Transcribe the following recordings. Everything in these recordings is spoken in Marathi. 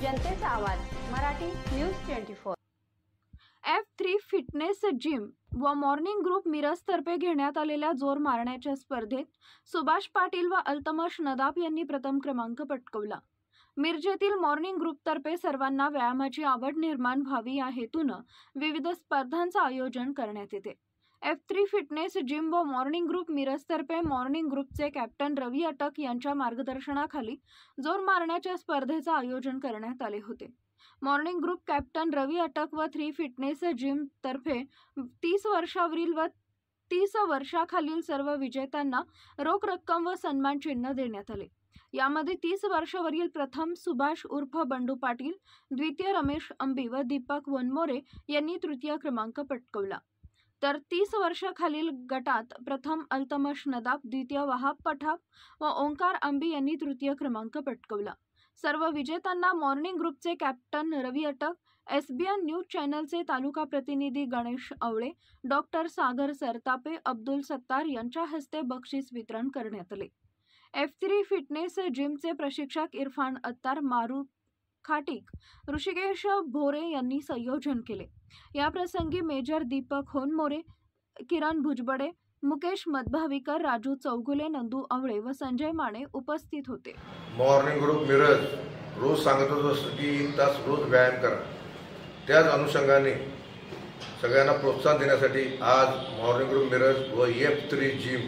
जनतेचा आवाज Marathi news 24। F3 fitness gym व मॉर्निंग ग्रुप मिरजतर्फे घेण्यात आलेल्या जोर मारण्याच्या स्पर्धेत सुभाष पाटील व अल्तमश नदाब यांनी प्रथम क्रमांक पटकावला। मिरजेतील मॉर्निंग ग्रुपतर्फे सर्वांना व्यायामाची आवड निर्माण व्हावी या हेतूने विविध स्पर्धांचे आयोजन करण्यात येते। F3 फिटनेस जिम व मॉर्निंग ग्रुप मिरजतर्फे मॉर्निंग ग्रुपचे कॅप्टन रवी अटक यांच्या मार्गदर्शनाखाली जोर मारण्याच्या स्पर्धेचे आयोजन करण्यात आले होते। मॉर्निंग ग्रुप कॅप्टन रवी अटक व 3 फिटनेस जिम तर्फे 30 वर्षावरील व 30 वर्षाखालील सर्व विजेत्यांना रोख रक्कम व सन्मान चिन्ह देण्यात आले। यामध्ये 30 वर्षावरील प्रथम सुभाष उर्फ बंडू पाटील, द्वितीय रमेश अंबी व दीपक वनमोरे यांनी तृतीय क्रमांक पटकावला। तर 30 वर्षाखालील गटात प्रथम अल्तमश नदाब, द्वितीय वहाब पठाण व ओंकार अंबी यांनी तृतीय क्रमांक पटकावला। सर्व विजेत्यांना मॉर्निंग ग्रुपचे कॅप्टन रवी अटक, SBN न्यूज चॅनलचे तालुका प्रतिनिधी गणेश आवळे, डॉक्टर सागर सरतापे, अब्दुल सत्तार यांच्या हस्ते बक्षीस वितरण करण्यात आले। F3 फिटनेस जिमचे प्रशिक्षक इरफान अत्तार, मारुत खाटिक, ऋषिकेश भोरे यांनी संयोजन केले। या प्रसंगी मेजर दीपक होनमोरे, किरण भुजबडे, मुकेश मधभावीकर, राजू चौगुले, नंदू आवळे व संजय माने उपस्थित होते। मॉर्निंग ग्रुप मिरज रोज सांगत होतो की 1 तास रोज व्यायाम करा। त्याच अनुषंगाने सगळ्यांना प्रोत्साहन देण्यासाठी आज मॉर्निंग ग्रुप मिरज व F3 जिम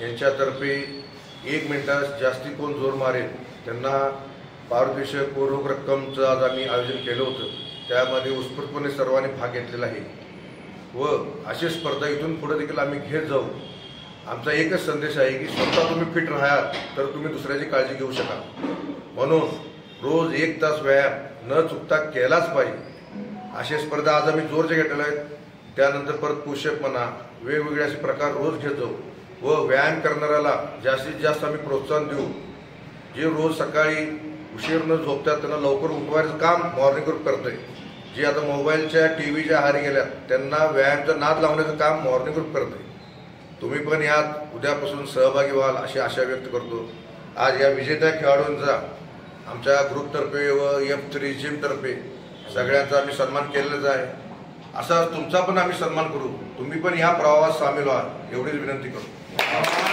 यांच्यातर्फे 1 मिनिटात जास्ती कोण जोर मारेल त्यांना पारितोषिक व रोख रक्कमचं आज आम्ही आयोजन केलं होतं। त्यामध्ये उत्स्फूर्तपणे सर्वांनी भाग घेतलेला आहे व अशी स्पर्धा इथून पुढे देखील आम्ही घेत जाऊ। आमचा एकच संदेश आहे की स्वतः तुम्ही फिट राहाल तर तुम्ही दुसऱ्याची काळजी घेऊ शकाल। म्हणून रोज 1 तास व्यायाम न चुकता केलाच पाहिजे। अशी स्पर्धा आज आम्ही जोरचे घेतलेल्या आहेत। त्यानंतर परत पुशअप म्हणा, वेगवेगळे असे प्रकार रोज घेत जाऊ व व्यायाम करणाऱ्याला जास्तीत जास्त आम्ही प्रोत्साहन देऊ। जे रोज सकाळी उशीर न झोपतात त्यांना लवकर उठवायचं काम मॉर्निंग ग्रुप करतोय। जे आता मोबाईलच्या टीव्हीच्या आहारी गेल्यात त्यांना व्यायामाचा नाद लावण्याचं काम मॉर्निंग ग्रुप करतोय। तुम्ही पण यात उद्यापासून सहभागी व्हाल अशी आशा व्यक्त करतो। आज या विजेत्या खेळाडूंचा आमच्या ग्रुपतर्फे व F3 जिम तर्फे सगळ्यांचा आम्ही सन्मान केलेलाच आहे। असा तुमचा पण आम्ही सन्मान करू। तुम्ही पण या प्रवाहात सामील व्हा एवढीच विनंती करतो।